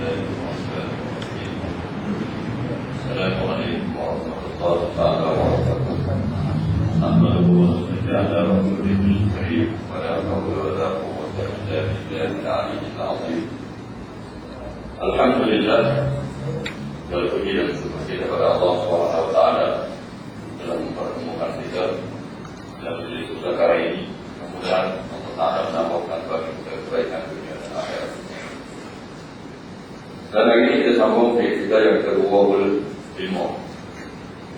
Assalamualaikum warahmatullahi wabarakatuh. Alhamdulillah ala rasulihil karim wa la hawla wa la quwwata illa billahil aliyyil azim. Alhamdulillah, berpuji dan syukur kepada Allah Subhanahu wa taala telah mempertemukan kita dalam majelis perkara ini. Mudah-mudahan Allah Taala menambahkan bagi kita kebaikan dunia dan akhirat. Dan lagi ini kita sambung di kita yang ke-25, di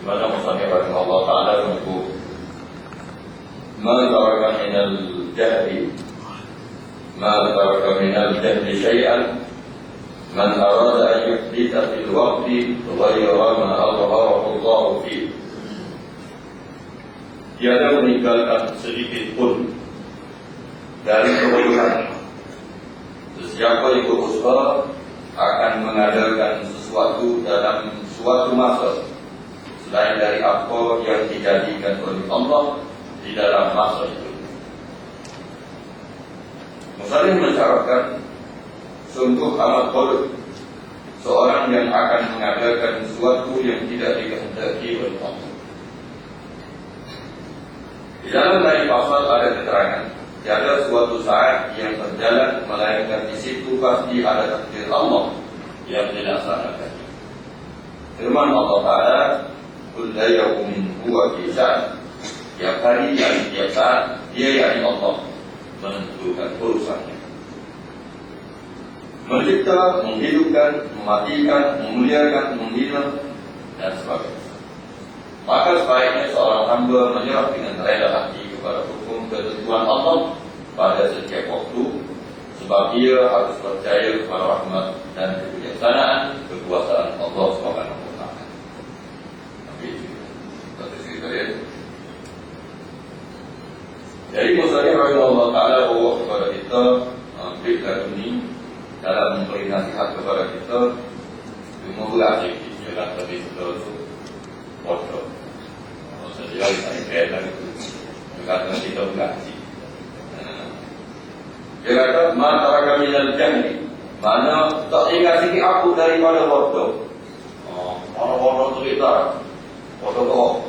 mana musannif Allah Taala menyebut ma taraka minal jahli syai'an man arada an yuhditha fil waqti ghayra ma adharahu Allah fihi. Tiada meninggalkan sedikit pun dari kebodohan. Siapa yang berusaha akan mengadakan sesuatu dalam suatu masa selain dari apa yang dijadikan oleh Allah di dalam masa itu. Musannif mencaratkan sungguh amat bodoh seorang yang akan mengadakan sesuatu yang tidak dikehendaki oleh Allah. Di dalam lain pasal ada keterangan, tiada suatu saat yang berjalan melainkan di situ pasti ada takdir Allah yang dilaksanakan. Firman Allah Taala, "Kullu yawmin huwa fi sha'n." Tiap hari yang tiap saat Dia yakni Allah menentukan urusannya. Mencipta, menghidupkan, mematikan, memuliakan, menghina dan sebagainya. Maka sebaiknya seorang hamba menyerah dengan rela hati kepada hukum ketentuan Allah pada setiap waktu, sebab ia harus percaya kepada rahmat dan kebijaksanaan kekuasaan Allah Subhanahu wa taala. Jadi musannif rahimahullah taala bawa kepada kita fikir ini dalam memberi nasihat kepada kita memulai jalan tadi itu foto. Saya saya kata karena kita bergaji. Dia kata, "Mata kami dalam jahli." Mana tak ingat sikit aku daripada foto. Orang-orang cerita foto kau.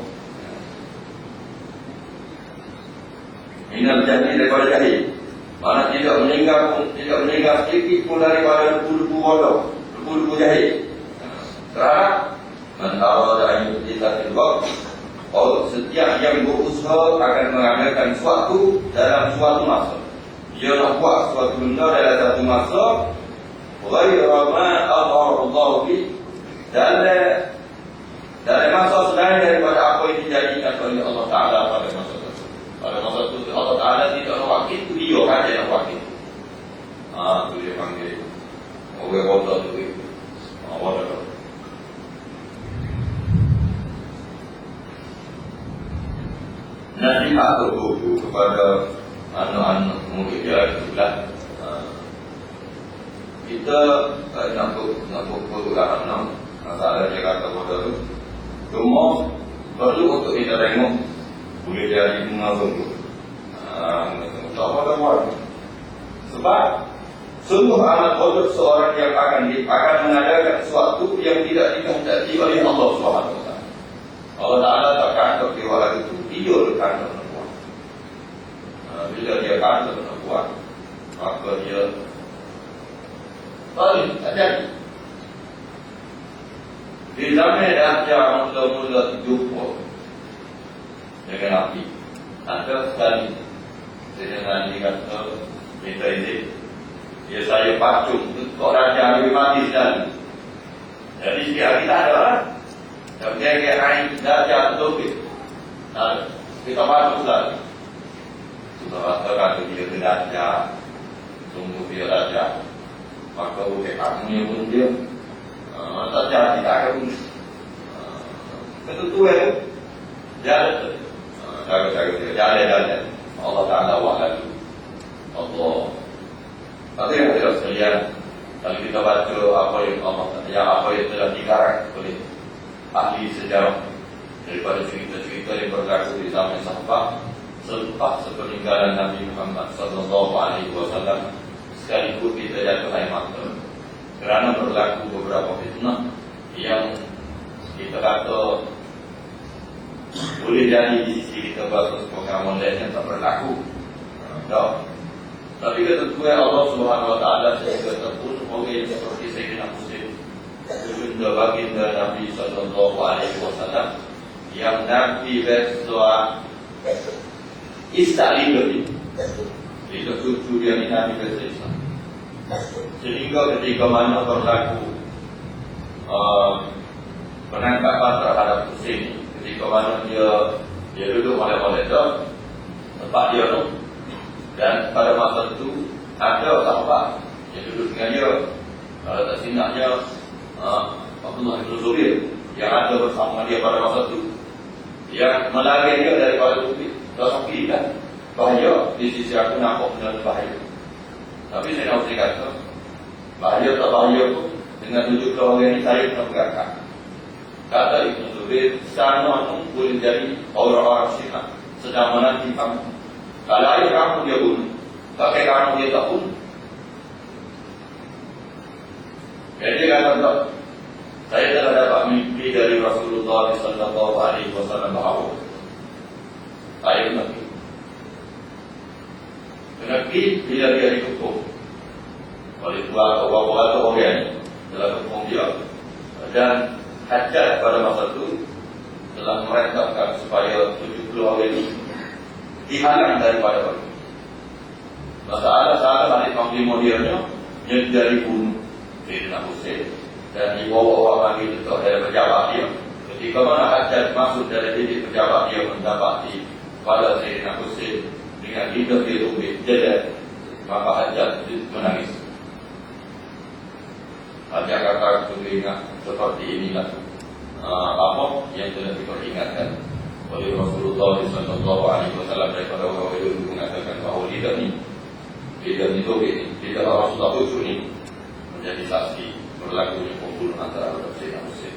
Minal jahli daripada jahil. Mana tidak meninggal sedikit pun daripada lupu-lupu bodoh, lupu-lupu jahil. Kerana mentara dan kita terbuat. Setiap yang berusaha akan mengadakan sesuatu dalam suatu masa, dia nak buat suatu benda dalam satu masa, ghayra ma adharahu Allah fi, dalam masa selain daripada apa yang dijadikan oleh Allah Taala pada masa itu. Pada masa itu Allah Taala tidak nak wakil itu, dia saja yang wakil. Itu dia panggil orang bodoh tu. Bodoh. Nasihat terbuku kepada anak-anak murid dia itulah kita nak buku anak masalah dia kata bodoh tu cuma perlu untuk kita tengok boleh jadi mengagum tak apa buat sebab sungguh amat bodoh seorang yang akan mengadakan sesuatu yang tidak dikehendaki oleh Allah Subhanahu wa taala. Allah Taala tak kandung di wala itu, dia kandung nak buat. Bila dia kandung nak buat, maka dia paling tak jadi. Di zaman dia mula-mula jumpa dengan api. Ada sekali dengan dia kata, minta izin. Dia saya pacung, kau raja lebih mati sekali. Jadi setiap hari tak ada lah. Dan dia air darjah lebih. Kita masuk lagi. Sudah rasa dia ke darjah, tunggu dia darjah. Maka boleh kamunya pun dia tak jadi tak akan pun. Ketentuan jalan. Jaga-jaga dia. Jalan-jalan. Allah Ta'ala wa'ala. Allah. Tapi yang tidak sekalian, kalau kita baca apa yang telah dikarang oleh ahli sejarah daripada cerita-cerita yang berlaku di zaman sahabat selepas sepeninggalan Nabi Muhammad sallallahu alaihi wasallam, sekaligus kita jatuh air mata kerana berlaku fitnah yang kita kata boleh jadi di sisi kita bagus program online yang tak berlaku. Tapi ketentuan Allah Subhanahu Wa Taala sehingga terpun orang seperti Sayyidina Muslim, Ibunda baginda Nabi Sallallahu Alaihi Wasallam yang Nabi berdoa istalibeli itu cucu dia ni Nabi berdoa sehingga ketika mana berlaku penangkapan terhadap Husain, ketika mana dia duduk oleh tempat dia tu, dan pada masa itu ada sahabat yang duduk dengan dia, tersinaknya Abdullah bin Zubair yang ada bersama dia pada masa itu, yang melari dia daripada Rasul kan bahaya di sisi aku nampak benar bahaya. Tapi saya nak kata bahaya tak bahaya pun dengan tujuh keluarga ini saya pernah berkata kata Ibn Zubair sana pun boleh jadi orang-orang syiah sedang menanti kamu. Kalau ayah kamu dia bunuh, pakai kamu dia tak bunuh. Jadi dia kata saya telah dapat mimpi dari Rasulullah Sallallahu Alaihi Wasallam bahawa saya Nabi bila dia dikepung oleh dua atau beberapa orang dalam kepung dia, dan Hajjaj pada masa itu telah merintahkan supaya 70 orang ini dihalang daripada mereka. Masalah balik panglima dia yang dari bunuh Sayyidina Husain dan dibawa lagi untuk dari pejabat dia. Ketika mana Hajjaj masuk dari titik pejabat dia mendapati pada Sayyidina Husain dengan hidup dia rumpit jadi maka Hajjaj menangis. Hajjaj kata ingat seperti inilah apa yang telah diperingatkan oleh Rasulullah Sallallahu Alaihi Wasallam daripada orang yang mengatakan bahawa lidah ni tidak Rasulullah itu ni menjadi saksi berlakunya pembunuhan terhadap Sayyidina Husain.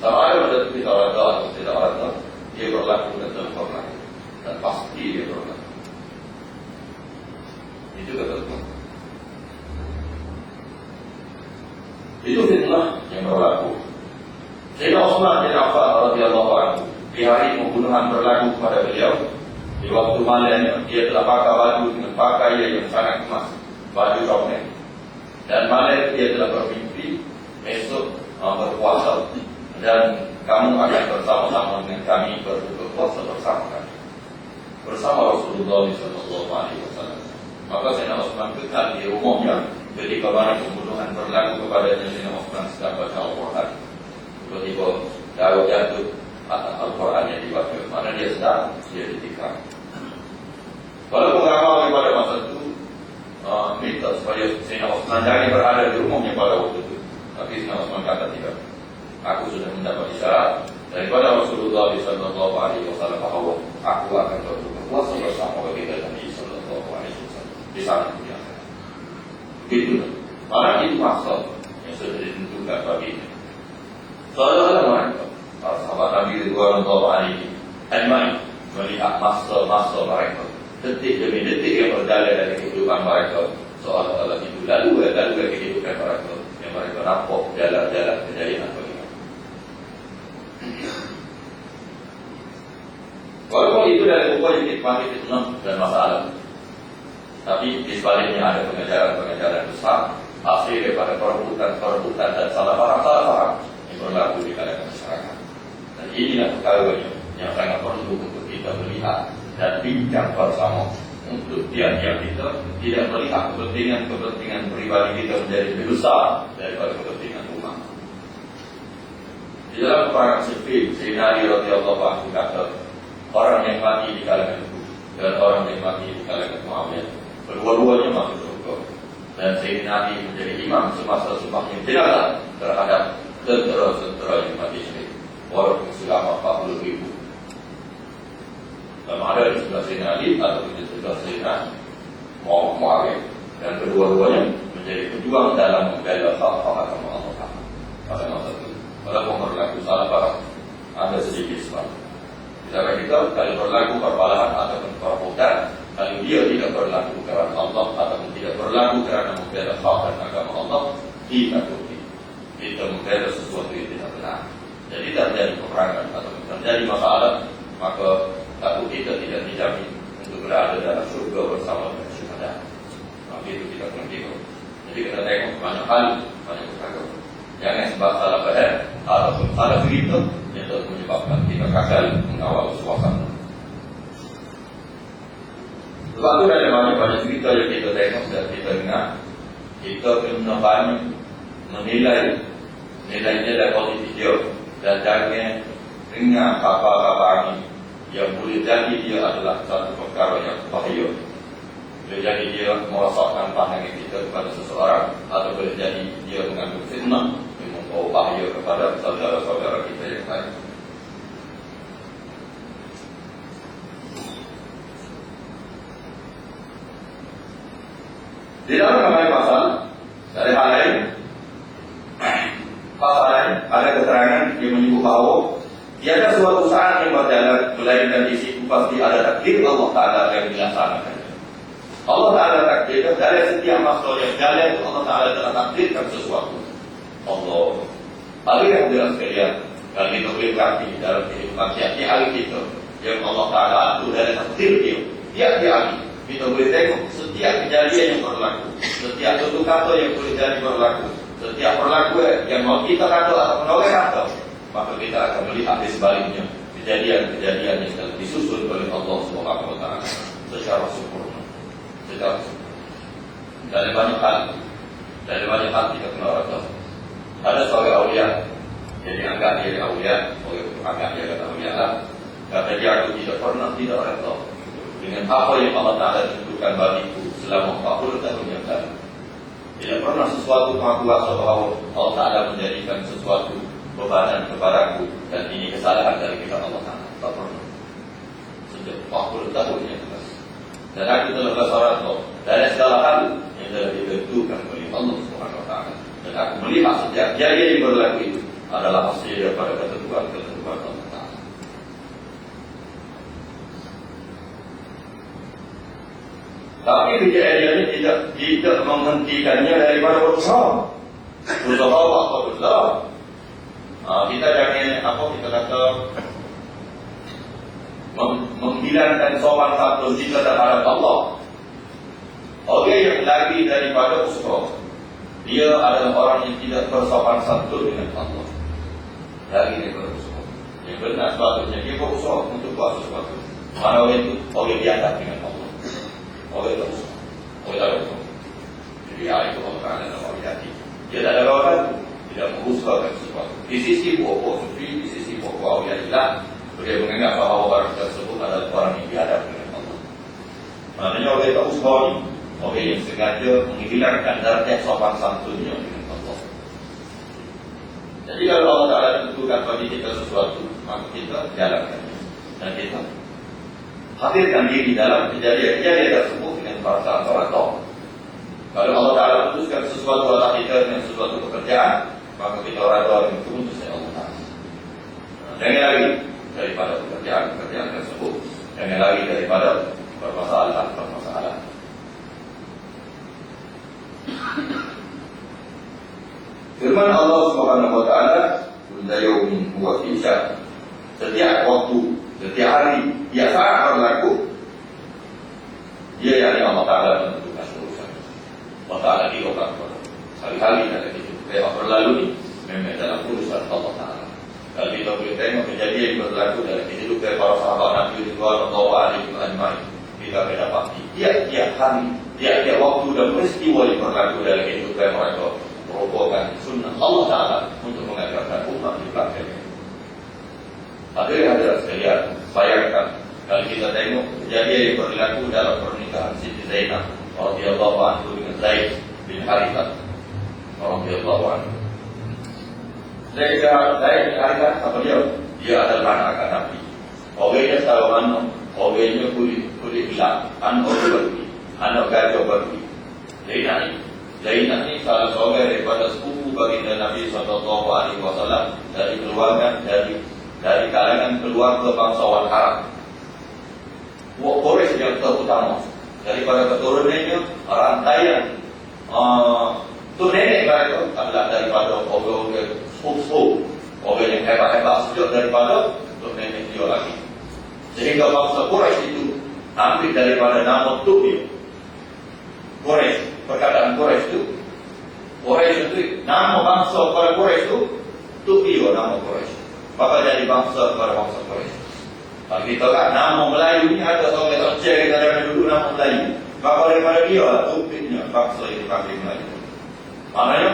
Sama ada kita rasa atau tidak rasa dia berlaku dan sempurna dan pasti dia berlaku. Itu ketentuan. Itu fitnah yang berlaku. Sayyidina Utsman bin Affan radhiyallahu anhu di hari pembunuhan berlaku kepada beliau, di waktu malam dia telah pakai baju dengan pakaian yang sangat emas, baju robek, dan malam dia telah bermimpi esok berpuasa dan kamu akan bersama-sama dengan kami berpuasa bersama kami bersama Rasulullah Sallallahu Alaihi Wasallam. Maka Sayyidina Utsman kekal di rumahnya ketika mana pembunuhan berlaku kepadanya. Sayyidina Utsman sedang baca Al-Quran, tiba-tiba daun jatuh atas Al-Quran yang dibaca, mana dia ditikam. Walaupun ramai pada masa itu minta supaya Sayyidina Utsman jangan berada di rumahnya pada waktu itu, tapi Sayyidina Utsman kata tidak. Aku sudah mendapat isyarat daripada Rasulullah Sallallahu Alaihi Wasallam bahawa aku akan berpuasa bersama baginda Nabi Sallallahu Alaihi Wasallam di sana dunia. Begitu. Malah itu maksud yang sudah ditentukan baginya. Saudara mereka, para sahabat Nabi Sallallahu Alaihi Wasallam melihat masa mereka, detik demi detik yang berjalan dari kehidupan mereka, seolah-olah itu lalu kehidupan mereka yang mereka nampak jalan-jalan kejayaan bagi. Walaupun itu dari buku yang dinikmati fitnah dan masalah, tapi di sebaliknya ada pengejaran-pengejaran besar hasil daripada perebutan dan salah faham yang berlaku di kalangan masyarakat. Dan inilah perkara yang sangat perlu untuk kita melihat dan bincang bersama, untuk tiap-tiap kita tidak melihat kepentingan pribadi kita menjadi lebih besar daripada kepentingan umat. Di dalam peperangan Siffin, Sayyidina Ali radhiyallahu anhu kata, orang yang mati di kalangan itu dan orang yang mati di kalangan Muawiyah, kedua-duanya masuk surga. Dan Sayyidina Ali menjadi imam semasa sembahnya jenazah terhadap tentera-tentera yang mati syahid, walaupun selama 40,000. Sama ada di sebelah Sayyidina Ali atau di sebelah Sayyidina Muawiyah, dan kedua-duanya menjadi pejuang dalam membela hak-hak agama Allah pada masa itu. Walaupun berlaku salah faham, ada sedikit sebab. Misalkan kita kalau berlaku perbalahan ataupun perebutan, kalau dia tidak berlaku kerana Allah ataupun tidak berlaku kerana membela hak dan agama Allah, ditakuti. kita membela sesuatu yang tidak benar. Jadi terjadi peperangan atau terjadi masalah, maka takut kita tidak dijamin untuk berada dalam surga bersama dengan syuhada. Maka itu kita kena tengok. Jadi kita tengok banyak hal, banyak perkara. Jangan sebab salah faham ataupun salah cerita yang telah menyebabkan kita gagal mengawal suasana. Sebab itu ada banyak cerita yang kita tengok dan kita dengar. Kita kena banyak menilai nilai-nilai positif dia dan jangan dengar kabar-kabar ini yang boleh jadi dia adalah satu perkara yang bahaya. Boleh jadi dia merosakkan pandangan kita kepada seseorang, atau boleh jadi dia mengandung fitnah yang membawa bahaya kepada saudara-saudara kita yang lain. Di dalam ramai pasal dari hal lain, pasal lain ada keterangan yang menyebut bahawa tiada suatu saat yang berjalan melainkan di situ pasti ada takdir Allah Ta'ala yang dilaksanakan. Allah Ta'ala takdir dari setiap masa yang jalan, Allah Ta'ala telah takdirkan sesuatu. Allah paling yang jelas sekalian, kalau kita boleh berarti dalam kehidupan tiap-tiap hari kita yang Allah Ta'ala atur dari takdir dia tiap-tiap hari. Kita boleh tengok setiap kejadian yang berlaku, setiap tutur kata yang boleh jadi berlaku, setiap perlakuan yang mau kita kata atau orang kata, maka kita akan melihat di sebaliknya kejadian-kejadian yang telah disusun oleh Allah Subhanahu wa Ta'ala secara sempurna. Dari banyak hal kita kena rasa. Ada seorang awliya, jadi anggap dia awliya, anggap dia kata awliya lah. Kata dia, aku tidak pernah tidak rasa dengan apa yang Allah Ta'ala tentukan bagiku selama 40 tahun yang lalu. Tidak pernah sesuatu maha kuasa bahawa Allah Ta'ala menjadikan sesuatu bebanan kepadaku dan ini kesalahan dari kita Allah Ta'ala. Tak pernah. Sejak 40 tahun yang lepas. Dan aku telah bersarat dari segala hal yang telah ditentukan oleh Allah Subhanahu wa Ta'ala. Dan aku melihat setiap kejadian yang berlaku itu adalah hasil daripada ketentuan Allah Ta'ala. Tapi kejadian ini tidak menghentikannya daripada berusaha. Berusaha apa berusaha? Kita jangan kita kata menghilangkan sopan santun kita terhadap Allah. Orang yang lagi daripada usaha, dia adalah orang yang tidak bersopan santun dengan Allah. Lagi daripada usaha. Yang benar sepatutnya dia berusaha untuk buat sesuatu. Mana orang itu orang biasa dengan Allah. Orang itu usaha. Orang tak usaha. Jadi itu Allah Ta'ala dalam hati. Dia tak ada orang tidak mengusahakan sesuatu. Di sisi pokok sufi, di sisi pokok awliya ilah, dia menganggap bahawa orang tersebut adalah orang yang dihadap dengan Allah. Maknanya orang tak usaha ini, orang yang sengaja menghilangkan darjat sopan santunnya dengan Allah. Jadi kalau Allah Ta'ala tentukan bagi kita sesuatu, maka kita jalankan dan kita hadirkan diri dalam kejadian-kejadian tersebut dengan perasaan tahu. Kalau Allah Ta'ala putuskan sesuatu atas kita dengan sesuatu pekerjaan, maka kita rada dengan keputusan Allah Ta'ala. Jangan lagi daripada pekerjaan tersebut, jangan lagi daripada permasalahan. Firman Allah Subhanahu wa Ta'ala, "Kullu yawmin huwa fi sya'n." Setiap waktu, setiap hari, dia sangat berlaku. Dia yang Allah Ta'ala menentukan urusan. Allah Ta'ala dilakukan hari-hari ada itu. Lewat berlalu ini memang dalam urusan Allah Ta'ala. Kalau kita boleh tengok kejadian yang berlaku dalam kehidupan para sahabat Nabi Sallallahu Alaihi Wasallam, kita akan dapati tiap-tiap hari, tiap-tiap waktu dan peristiwa yang berlaku dalam kehidupan mereka merupakan sunnah Allah Ta'ala untuk mengajarkan umat di belakangnya. Hadirin sekalian, bayangkan kalau kita tengok kejadian yang berlaku dalam pernikahan Siti Zainab radhiyallahu anha dengan Zaid bin Harithah radhiyallahu anhu. Zaid bin Harithah apa dia adalah anak Nabi. Orangnya tahu mana, orangnya kulit hilang, anak gajah berkulit. Zainab ini salah seorang daripada sepupu baginda Nabi Sallallahu Alaihi Wasallam dari keluarga dari kalangan keluarga bangsawan Arab. Quraisy yang terutama daripada keturunannya rantaian nenek itu adalah daripada orang-orang spook, orang yang hebat-hebat sejak daripada nenek dia lagi. Sehingga bangsa Quraisy itu ambil daripada nama Tubio. Quraisy, perkataan Quraisy itu nama bangsa kepada Quraisy itu Tubio, nama Quraisy. Maka jadi bangsa kepada bangsa Quraisy. Kalau kita kan nama Melayu ini ada orang yang cek kita ada dulu nama Melayu. Maka daripada dia Tubio bangsa itu kami Melayu. Maknanya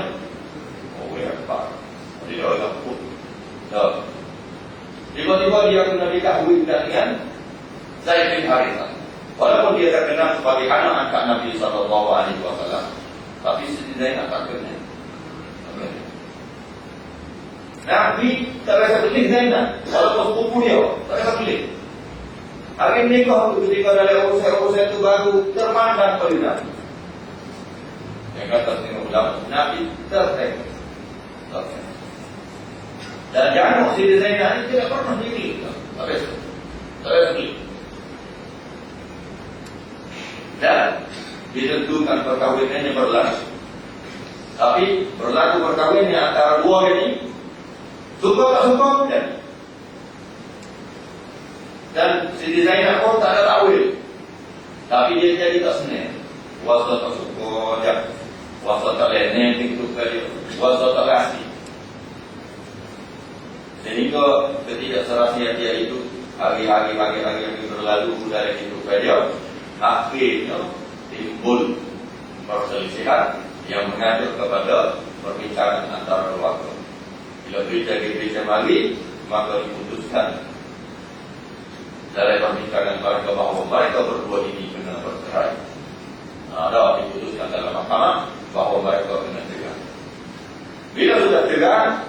orang hebat. Dia orang pun. Tiba-tiba dia kena dikahwin dengan Zaid bin Harithah. Walaupun dia terkenal sebagai anak angkat Nabi SAW, tapi Siti Zainab tak kenal. Nabi tak rasa pilih Zainab, walaupun sepupu dia tak rasa pilih. Hari nikah itu ketika dalam urusan itu baru terpandang pada Nabi. Yang kata ulama Nabi tertengok. Dan jangan Siti Zainab ini tidak pernah diri. Tak rasa pilih. Dan ditentukan perkawinannya berlaku. Tapi berlaku perkawinannya antara dua ini suka tak suka dan Siti Zainab pun tak ada tawil. Tapi dia jadi tak senang. Wasa tak suka dia, wasa tak lenek itu kali, wasa tak kasih. Sehingga ketidakserasian dia itu hari-hari yang berlalu dari hidup dia. Akhirnya timbul perselisihan yang mengajuk kepada perbincangan antara keluarga. Bila berita lagi, maka diputuskan dari perbincangan keluarga bahawa mereka berdua ini kena bercerai. Ada diputuskan dalam mahkamah bahawa mereka kena cerai. Bila sudah cerai,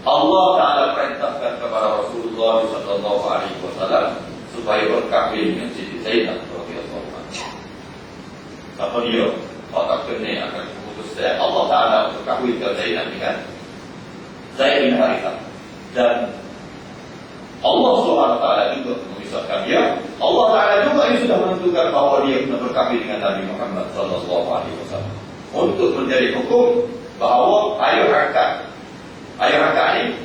Allah Taala perintahkan kepada Rasulullah SAW supaya berkahwin dengan Siti Zainab. Apa dia? Otak kena akan putus saya. Allah Taala untuk kahwin ke Zainab dengan Zaid bin Harithah. Dan Allah SWT juga memisahkan dia. Allah Taala juga yang sudah menentukan bahawa dia kena berkahwin dengan Nabi Muhammad SAW untuk menjadi hukum bahawa ayah angkat ini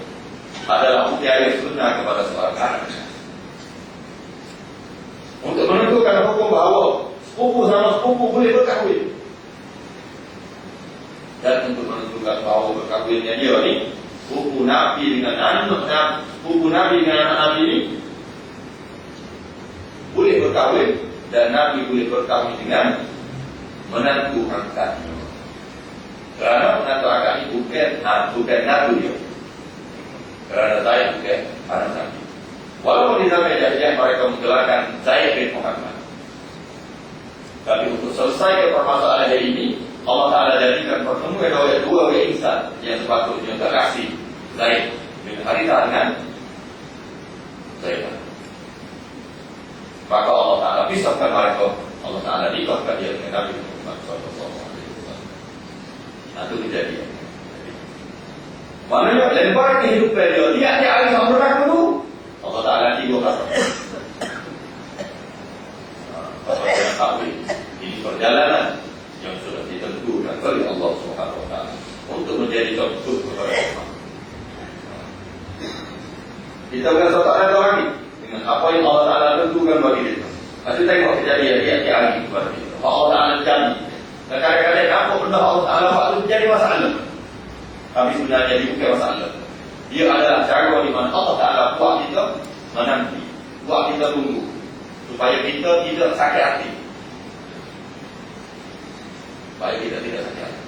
adalah bukti ayah sunnah kepada seorang anak. Untuk menentukan hukum bahawa sepupu sama sepupu boleh berkahwin. Dan untuk menentukan bahawa berkahwinnya dia ni sepupu Nabi dengan anak Nabi ini boleh berkahwin. Dan Nabi boleh berkahwin dengan menantu angkatnya. Kerana menantu angkat ini bukan Nabi dia. Kerana saya bukan anak Nabi. Walaupun di zaman jahiliyah mereka menggelarkan Zaid bin Muhammad. Tapi untuk selesai permasalahan ini, Allah Taala jadikan pertemuan oleh dua insan yang sepatutnya terkasih, Zaid bin Harithah dengan Zainab. Maka Allah Taala pisahkan mereka. Allah Taala nikahkan dia dengan Nabi Muhammad SAW. Itu kejadian. Maknanya lebar kehidupan dia ada yang berlaku dulu. Allah Taala tiga kata. Yang kawin ini perjalanan yang sudah ditentukan oleh Allah Subhanahu Wa Taala untuk menjadi contoh kepada umat. Kita bukan satu ada lagi dengan apa yang Allah Taala tentukan bagi kita. Kita tengok kejadian dia lagi kepada kita. Allah Taala janji. Dan kadang-kadang apa benda Allah Taala buat itu menjadi masalah. Tapi sebenarnya dia bukan masalah. Dia adalah cara di mana Allah Taala buat kita menanti, buat kita tunggu, supaya kita tidak sakit hati. Supaya kita tidak sakit hati.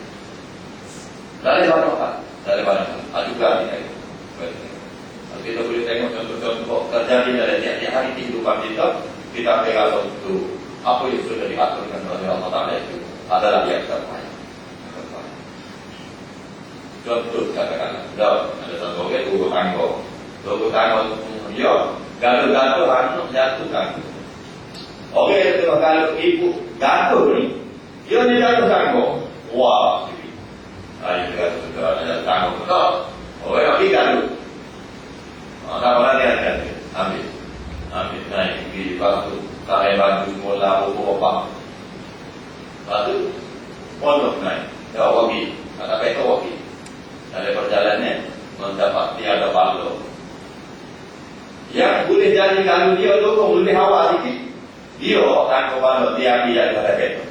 Dari mana apa? Dari mana? Ajukan kita itu. Kita boleh tengok contoh-contoh terjadi dari tiap-tiap hari kehidupan kita. Kita pegang satu apa yang sudah diaturkan oleh Allah Taala itu adalah yang terbaik. Contoh katakanlah, ada satu orang tunggu tanggo, dia gaduh-gaduh anak jatuh tanggo. Orang itu kalau ibu gaduh ni, dia ni jatuh tanggo. Wah, ini jatuh tanggo betul. Orang lagi gaduh. Tak pernah dia ada ambil naik di batu, tarik batu mula apa. Batu pondok naik, jauh lagi. Ada peto Kalau dia dukung lebih awal sikit, dia akan kepada dia adalah hebat.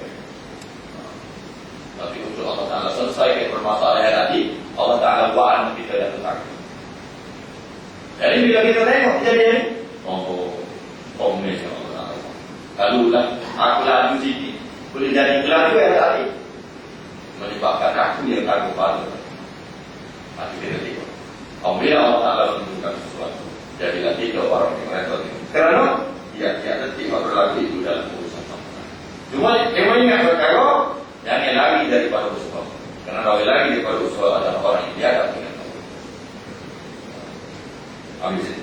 Tapi untuk Allah Ta'ala selesai permasalahan tadi, Allah Ta'ala buat kita dan tetap. Jadi bila kita tengok kejadian ini, komplain Allah Ta'ala. Kalau aku lalu sikit, boleh jadi gelap juga tadi. Menyebabkan aku yang akan kepada. Nanti kita tengok. Apabila Allah Ta'ala menunjukkan sesuatu, jadilah kita orang yang repot. Kerana dia tidak berlaku itu dalam urusan sama. Cuma yang ingat perkara, jangan lari daripada usaha. Kerana kalau lari daripada usaha adalah orang yang biadab dengan Allah. Habis ini.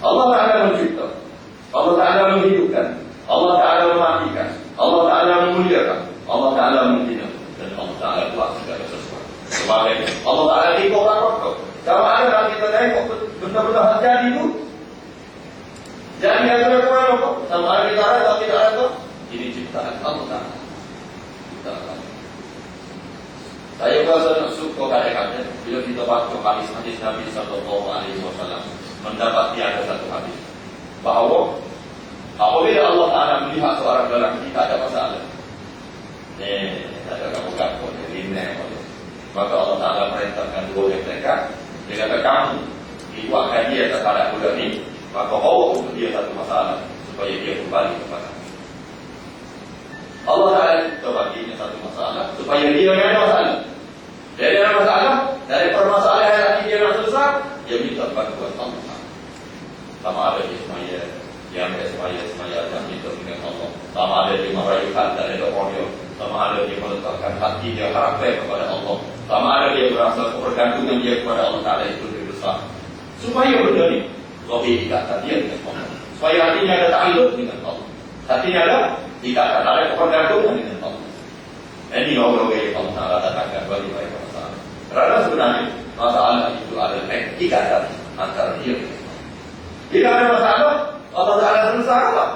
Allah Ta'ala mencipta, Allah Ta'ala menghidupkan, Allah Ta'ala mematikan, Allah Ta'ala memuliakan, Allah Ta'ala menghina, dan Allah Ta'ala buat segala sesuatu. Sebabnya Allah Ta'ala tipu orang waktu. Kalau ada kalau kita tengok benda-benda hal jadi itu, jadi ada kemana kok? Sama ada kita ada atau tidak ada? Ini ciptaan Allah Ta'ala. Saya rasa suka kadang-kadang bila kita baca hadis Nabi Sallallahu Alaihi Wasallam mendapati ada satu hadis bahawa apabila Allah Ta'ala melihat seorang lelaki tak ada masalah, tak ada kamu-kamu, maka Allah Ta'ala perintahkan dua yang mereka. Dia kata kamu dikuatkan dia terhadap budak ini, maka bawa untuk dia satu masalah supaya dia kembali kepada Allah Ta'ala. Baginya satu masalah supaya dia yang ada masalah. Dia ada masalah dari permasalahan yang dia nak selesai, dia minta bantuan Allah Ta'ala. Sama ada di semaya, yang semaya yang minta dengan Allah. Sama ada di meraihkan dari doanya, sama ada dia meletakkan hati dia harapkan kepada Allah, sama ada dia merasa kebergantungan dia kepada Allah Ta'ala itu lebih besar. Supaya benda ini lebih ikatan dia dengan Allah, supaya hatinya ada ta'alluq dengan Allah, hatinya ada ikatan, ada kebergantungan dengan Allah. Ini orang yang Allah Ta'ala katakan bagi mereka masalah. Kerana sebenarnya masalah itu adalah ikatan antara dia dengan Allah. Jika ada masalah, Allah Ta'ala selesai apa?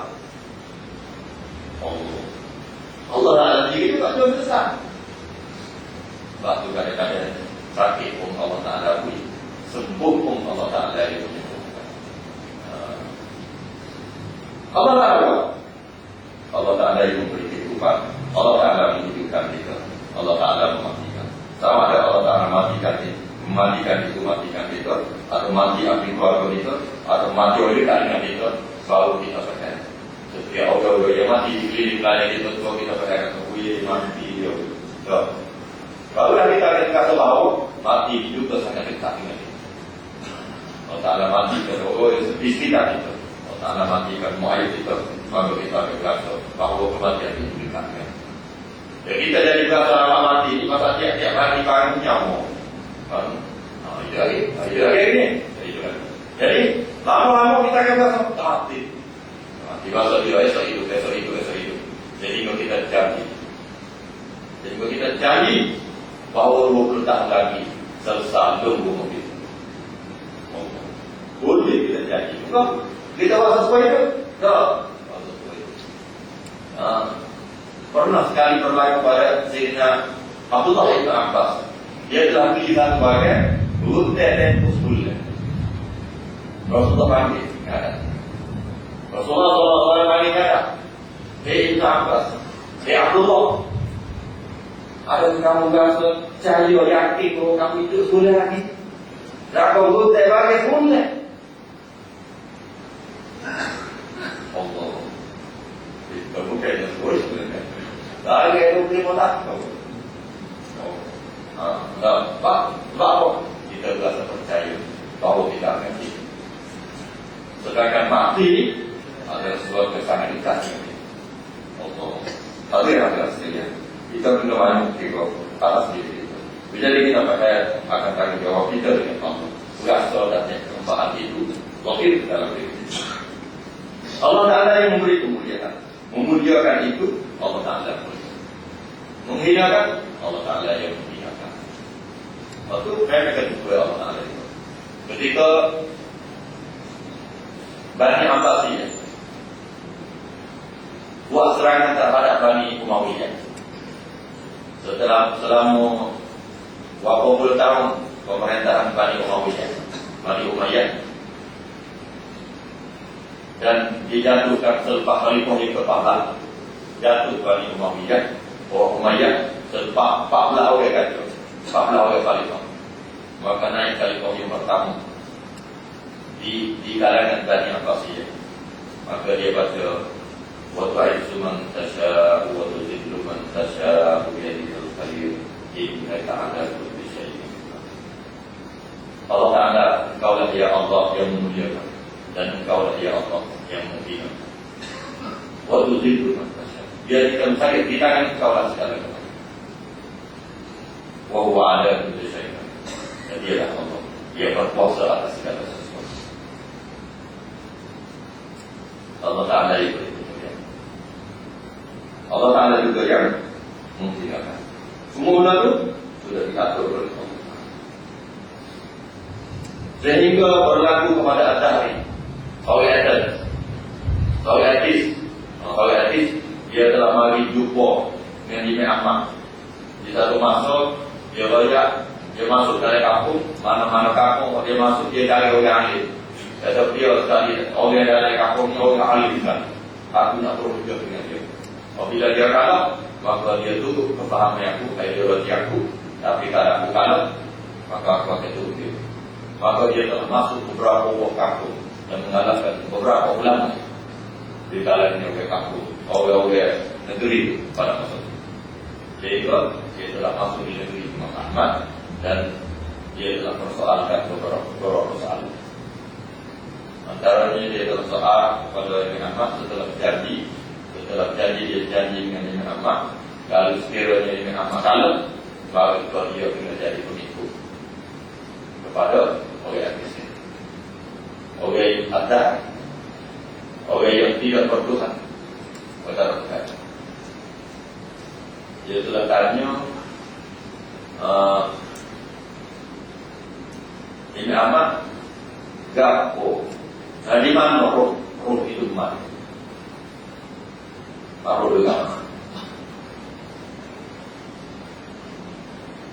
Allah Ta'ala diri juga belum selesai. Sebab itu kadang-kadang sakit pun Allah Ta'ala beri, sembuh pun Allah Ta'ala yang menyembuhkan. Allah Ta'ala Allah Ta'ala yang memberi kehidupan, Allah Ta'ala menghidupkan kita, Allah Ta'ala mematikan. Sama ada Allah Ta'ala mematikan kita, atau mati ambil keluarga kita, atau mati oleh dengan kita, baru kita pakai. Setiap orang yang mati di keliling lain kita, kita pakai kata buaya mati dia. Kalau kita kata bahawa mati hidup sangat dekat dengan kita. Allah Ta'ala matikan orang yang istilah kita, Allah Ta'ala matikan muayat kita, maka kita akan berkata bahawa kematian itu dekat dengan kita. Jadi kita jadi berkata lama mati, masa tiap-tiap hari kami nyamuk. Jadi lama-lama kita akan berkata mati. Mati masa dia esok hidup. Jadi kalau kita janji, bahawa 20 tahun lagi selesai tunggu mobil. Boleh kita janji. Kita rasa sesuai itu? Tak. Pernah sekali berlaku pada Sayyidina Abdullah bin Abbas. Dia telah dilihat sebagai Rudet dan Usbullah. Rasulullah panggil, kata Rasulullah SAW panggil kata, Hei Ibn Abbas, Hei Abdullah, ada kamu rasa cahaya yakin bahawa kamu itu Usbullah lagi? Tak kau Rudet bagi Usbullah? Allah, itu bukan Usbullah. Tak ada yang boleh tak tahu. Bahawa kita berasa percaya bahawa kita akan hidup. Sedangkan mati adalah sesuatu yang sangat dekat dengan kita. Allah, hadir adalah sekalian. Kita kena banyak kira atas diri kita. Jadi kita akan tanggung jawab kita dengan Allah. Berasa dan kembahan itu lahir dalam diri kita. Allah Ta'ala yang memberi kemuliaan. Memuliakan itu Allah Ta'ala menghinakan Allah Ta'ala yang menghinakan. Waktu mereka kedua Allah Ta'ala itu ketika Bani Abbasiyah buat serangan terhadap Bani Umayyah selama 20 tahun pemerintahan Bani Umayyah. dan dijatuhkan selepas Khalifah yang ke-14 jatuh Bani Umayyah, orang Umayyah selepas 14 orang kacau, 14 orang Khalifah. Maka naik Khalifah yang pertama di kalangan Bani Abbasiyah. Maka dia baca wa tu'izzu man tasha'u wa tudhillu man tasha'u biyadikal khair innaka 'ala kulli syai'in qadir. Allah Ta'ala, Engkaulah ya Allah yang memuliakan, dan Engkaulah ya Allah yang menghinakan. Wa tudhillu man tasha'u, biyadikal khair, di tangan Engkaulah segala kebaikan. Wa huwa 'ala kulli syai'in qadir, dan Dialah Allah yang berkuasa atas segala sesuatu. Allah Ta'ala itu yang Allah Ta'ala juga yang menghinakan. Semua itu sudah diatur oleh Allah. Sehingga berlaku kepada At-Tahri Khawi hadis dia telah mari jumpa dengan Imam Ahmad. Di satu masuk dia banyak, dia masuk dari kampung, mana-mana kampung dia masuk, dia cari orang ahli. Kata dia sekali, orang dari kampung orang ahli kan. Aku nak berujuk dengan dia. Apabila dia kalah, maka dia tutup kepahaman aku, ideologi aku. Tapi kalau aku kalah, maka aku akan tutup dia. Maka dia telah masuk beberapa kampung dan mengalahkan beberapa ulama di kalangan orang kampung, orang negeri pada masa itu. Sehingga dia telah masuk di negeri Imam Ahmad dan dia telah persoalkan beberapa persoalan. Antaranya dia telah soal kepada Imam Ahmad setelah janji dia janji dengan Imam Ahmad. Kalau sekiranya Imam Ahmad kalah, baru dia kena jadi pengikut kepada orang hadis ini, orang yang ada, orang yang tidak bertuhan kepada Tuhan. Dia telah tanya Imam Ahmad, gapo di mana roh itu mana? Roh dengan.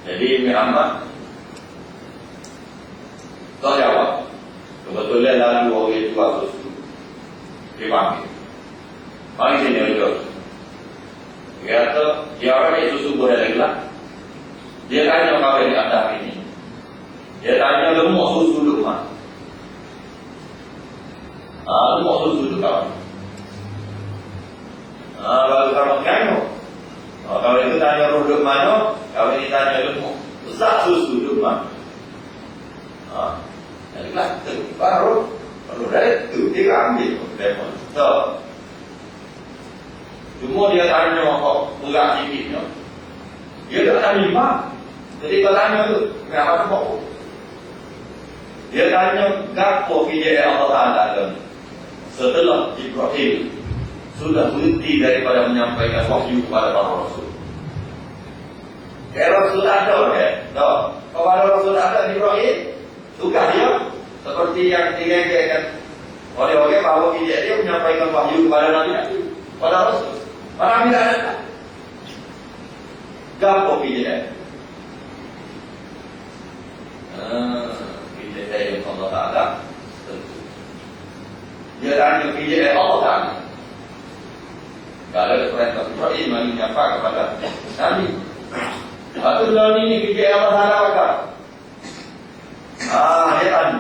Jadi Imam Ahmad tak jawab. Kebetulan lalu orang itu susu dipanggil. Panggil sini orang. Dia kata, dia orang yang susu boleh lagi lah. Dia tanya kau yang ada ini. Dia tanya lemuk susu lemah. Lemuk susu tu kawan. Lalu kawan tanya. Kalau itu tanya roh lemah, kalau ini tanya lemuk. Besar susu lemah. Jadi lah, baru dari itu dia ambil lemon. So, cuma dia tanya kok enggak sikitnya. Dia tak tanya lima. Jadi kalau tanya tu, kenapa tu kok? Dia tanya gapo kerja Allah Ta'ala dan setelah Ibrahim sudah berhenti daripada menyampaikan wahyu kepada para Rasul. Rasul ada tak? Kepada Rasul ada Ibrahim. Tugas dia seperti yang direngekkan oleh bahwa dia menyampaikan wahyu kepada Nabi, pada Rasul. Para Nabi ada. Gapo dia? Dia yang Allah Ta'ala tentu. Dia tanya dia Allah Ta'ala. Kalau perintah Ibrahim menyampaikan kepada Nabi, atau Nabi ini dia Allah Ta'ala apa? Dia tanya.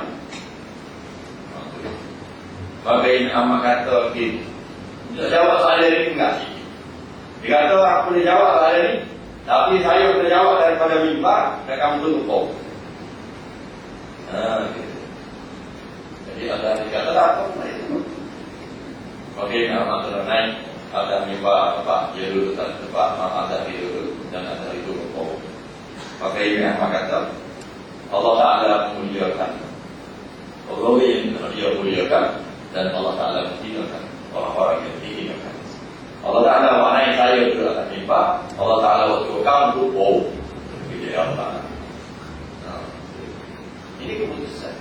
Bagaimana Ahmad kata begini, dia jawab soalan ini enggak sih? Dia kata aku boleh jawab soalan ini, tapi saya boleh jawab daripada mimbar dan kamu tutup kau. Gitu. Jadi ada dikata takut itu. Bagaimana Ahmad telah naik, ada mimbar apa? Dia dulu tak tempat, ada dulu dan ada itu kau. Bagaimana Ahmad kata? Allah Ta'ala memuliakan Allah yang dia muliakan dan Allah Ta'ala menghinakan orang-orang yang dihinakan. Allah Ta'ala maknanya saya juga akan timpa. Allah Ta'ala waktu kamu jadi Allah Ta'ala. Ini keputusan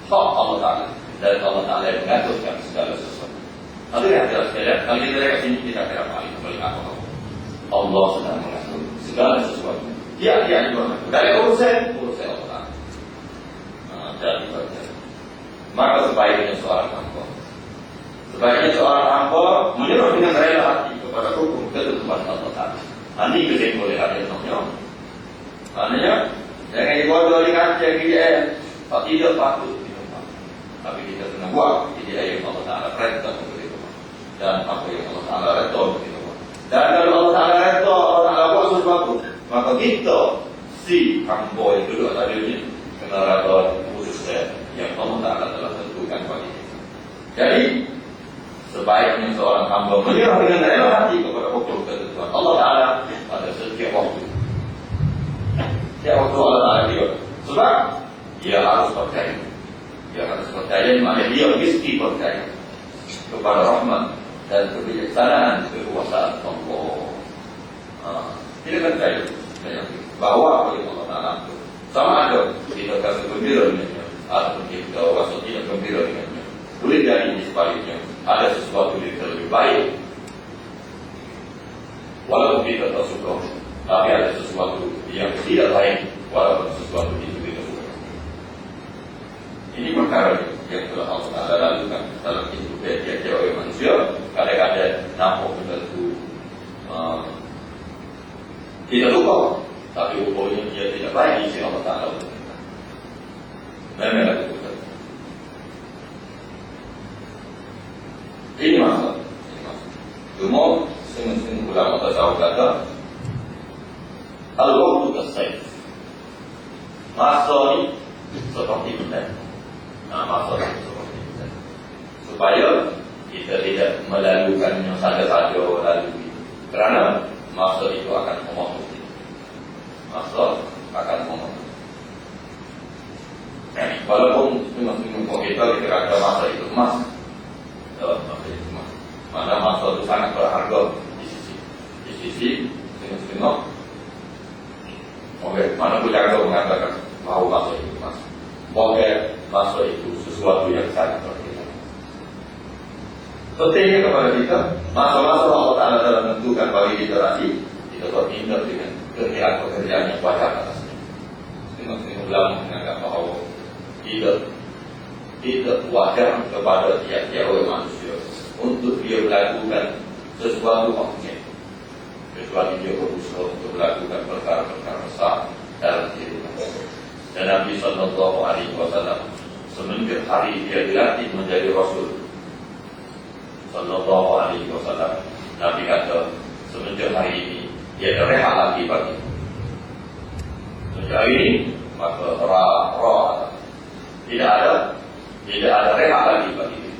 hak Allah Ta'ala dan Allah Ta'ala yang mengaturkan segala sesuatu. Nanti yang jelas sekalian, kalau kita lihat sini kita kira melihat Allah sedang mengatur segala sesuatu. Dia juga dari urusan Allah Ta'ala. Dan maka sebaiknya seorang hamba Sebaiknya seorang hamba menyerah dengan rela hati kepada hukum ketentuan Allah Ta'ala. Ini kesimpulan hadisnya. Maknanya jangan dibodoh dengan dia tidak patut ditempat. Tapi kita kena buat dia yang Allah Ta'ala perintah untuk itu. Dan apa yang Allah Ta'ala redha untuk itu. Dan kalau Allah Ta'ala redha, Allah Ta'ala buat sesuatu, maka kita si hamba yang kedua tadi ini kena redha khususnya yang Allah Ta'ala telah tentukan bagi kita. Jadi sebaiknya seorang hamba menyerah dengan rela hati kepada hukum ketentuan Allah Ta'ala pada setiap waktu. Setiap waktu Allah Ta'ala dia. Sebab dia harus percaya. Dia harus percaya di mana dia mesti percaya kepada rahmat dan kebijaksanaan kekuasaan Allah. Tidak percaya bahwa apa yang Allah Ta'ala itu sama ada kita kasih gembira dengannya atau kita rasa tidak gembira dengannya. Boleh jadi di sebaliknya ada sesuatu yang lebih baik. Walaupun kita tak suka, tapi ada sesuatu yang tidak baik walaupun sesuatu itu kita suka. Ini perkara yang telah Allah Ta'ala lakukan dalam hidup tiap-tiap orang manusia. Kadang-kadang nampak tentu tidak suka, tapi rupanya dia tidak baik di sisi Allah Ta'ala. Memang itu. Ini masalah. Cuma sing ulama tasawuf kata al-waqtu kas-sayf. Masa ini seperti pedang. Masa ini seperti pedang. Supaya kita tidak melalukannya saja-saja lalu. Kerana masa itu akan memotong. Masa akan memotong. Walaupun memang kita kira-kira masa itu emas. Mana masa itu sangat berharga di sisi setengah. Oke, mana Pujaga mengatakan bahwa masa itu emas. Oke, masa itu sesuatu yang sangat berharga. Pentingnya kepada kita, masa-masa Allah Ta'ala dalam menentukan bagi kita nanti kita bertindak dengan kerjaan-pekerjaan yang wajar atasnya. Setengah-setengah ulama menganggap bahwa tidak wajar kepada tiap-tiap manusia untuk dia melakukan sesuatu maksudnya, kecuali dia berusaha untuk melakukan perkara-perkara besar dalam kehidupan. Dan Nabi Sallallahu Alaihi Wasallam semenjak hari dia dilatih menjadi Rasul Sallallahu Alaihi Wasallam, Nabi kata semenjak hari ini dia ada rehat lagi bagi. Semenjak hari ini maka tidak ada rehat lagi bagi dia.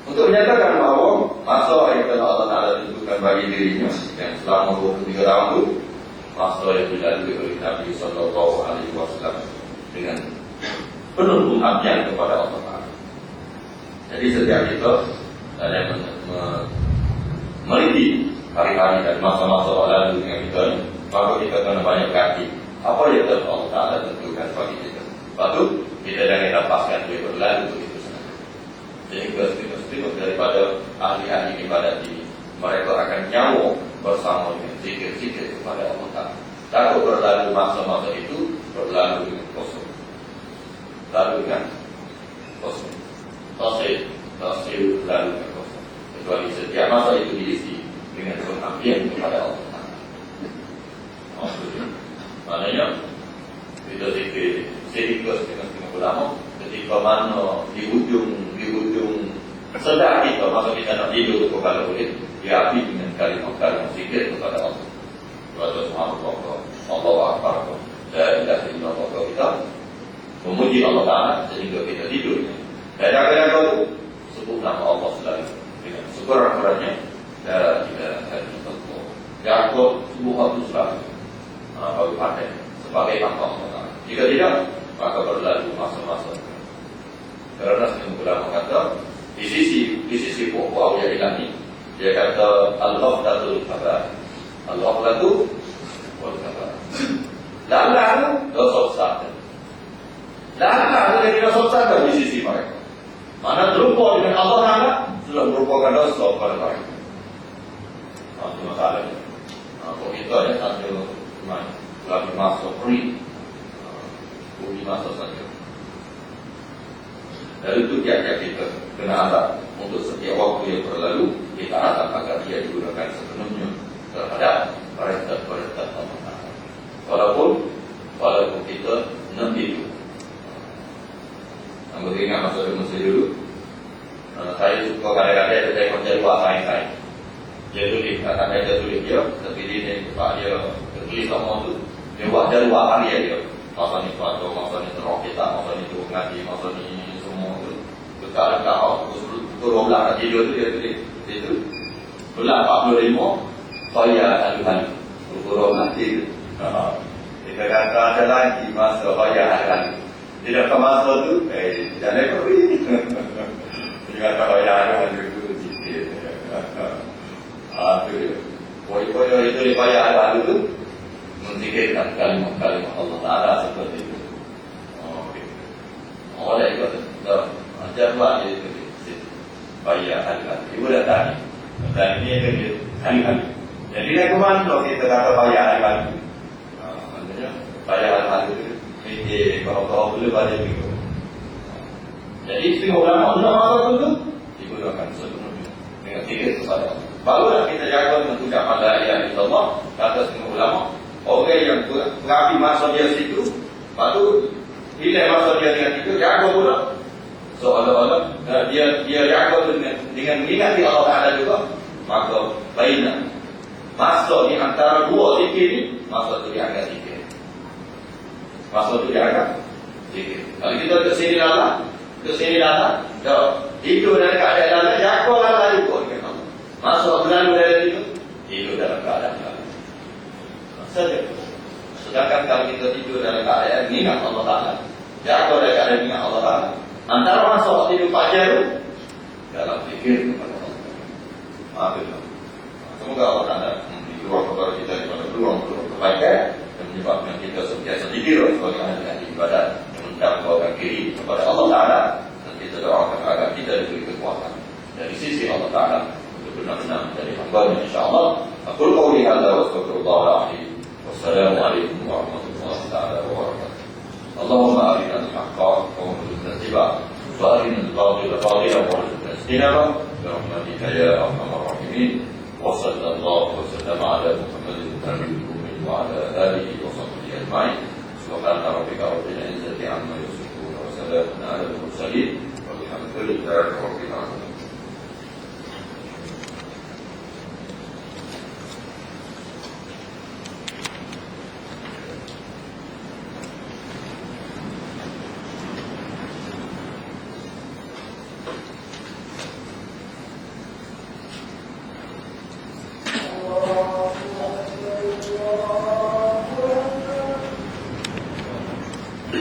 Untuk menyatakan bahwa masa yang telah Allah Ta'ala tentukan bagi dirinya yang selama 23 tahun itu masa yang dilalui oleh Nabi Sallallahu Alaihi Wasallam dengan penuh pengabdian kepada Allah Ta'ala. Jadi setiap kita ada yang meneliti hari-hari dan masa-masa lalu dengan kita ini, maka kita kena banyak kaki apa yang telah Allah Ta'ala tentukan bagi kita. Lepas itu kita jangan lepaskan dia berlalu begitu saja. Sehingga setengah daripada ahli-ahli ibadat ini mereka akan nyawa bersama dengan zikir-zikir kepada Allah Ta'ala. Takut berlalu masa-masa itu berlalu dengan kosong. Lalu dengan kosong. Tasir lalu dengan kosong. Kecuali setiap masa itu diisi dengan pengabdian kepada Allah Ta'ala. Maksudnya, maknanya kita zikir setengah-setengah ulama ketika mana di ujung sedang kita masa kita nak tidur kepada boleh diapi dengan kalimat-kalimat zikir kepada Allah. Subhanallah, Allahu Akbar, la ilaha illallah, kita memuji Allah Ta'ala sehingga kita tidur. Dan jaga-jaga sebut nama Allah selalu dengan sekurang-kurangnya la ilaha illallah. Jaga sebuah waktu selalu bagi pandai sebagai hamba Allah Ta'ala. Jika tidak, maka berlalu masa-masa. Kerana sebenarnya ulama kata di sisi pokok awliya ilahi dia kata al-ghaflatul kabar. Al-ghaflatu wal kabar. Lalu dosa besar. Lalu dia dosa besar di sisi mereka. Mana terlupa dengan Allah Ta'ala sudah merupakan dosa pada mereka. Itu masalahnya. Kalau kita yang sambil lagi masuk free, budi masuk saja. Dari itu tiap-tiap kita kena azab untuk setiap waktu yang berlalu kita azab agar dia digunakan sepenuhnya terhadap perintah-perintah Allah Ta'ala. Walaupun kita nanti itu. Kamu ingat masa dulu, saya suka kadang-kadang saya kerja luar saya. Dia tulis, kata dia tulis dia, tapi dia tulis sama tu, dia buat dia luar dia. Masa ni pada, masa ni terok kita, masa ni tu ngaji, masa ni semua tu. Sekarang kau pukul 12 tidur tu dia tulis itu. Bulan 45 saya halu-halu. Pukul 12 tidur. Kita kata ada lagi masa saya halu-halu. Tidak ke masa tu, jangan pergi. Dia kata saya halu-halu tu sikit. Itu dia. Poin-poin itu saya halu-halu tu menzikirkan kalimat-kalimat Allah Ta'ala seperti itu. Oleh itu, ajarlah dia itu bayar hal-hal. Ibu dah tanya. Dan ini dia hal-hal. Jadi nak ke mana kita kata bayar hal-hal? Maksudnya, bayar hal-hal itu ini kalau boleh baca begitu. Jadi semua ulama masa itu digunakan sepenuhnya dengan fikir kepada Allah. Barulah kita jaga mengucapkan la ilaha illallah kata semua ulama. Orang yang mengapi masa dia situ, lepas tu bila masa dia dengan itu, jaga pula. Seolah-olah dia jaga dengan mengingati Allah Ta'ala juga, maka baiklah. Masa di antara dua zikir ni, masa tu dianggap zikir. Masa tu dianggap zikir. Kalau kita ke sini lala, itu dalam keadaan lala, jaga lala juga dengan Allah. Masa berlalu dari itu dalam keadaan lala. Saja. Sedangkan kalau kita tidur dalam keadaan ingat Allah Ta'ala, jaga dalam keadaan ingat Allah Ta'ala, antara masa waktu tidur pagi itu dalam fikir kepada Allah. Maafkan. Semoga Allah Ta'ala memberi ruang kepada kita kepada ruang kebaikan dan menyebabkan kita sentiasa dikir sebagaimana dengan ibadat yang mendakwakan diri kepada Allah Ta'ala, dan kita doakan agar kita diberi kekuatan dari sisi Allah Ta'ala untuk benar-benar menjadi hamba-Nya insya-Allah. Aku qouli hadza wa astaghfirullah. السلام عليكم ورحمة الله تعالى وبركاته. اللهم أرنا الحق وارزقنا اتباعه وأرنا الباطل باطلا وارزقنا اجتنابه برحمتك يا أرحم الراحمين. وصلى الله وسلم على محمد النبي الأمي وعلى آله وصحبه أجمعين. سبحان ربك رب العزة عما يصفون وسلام على المرسلين والحمد لله رب العالمين.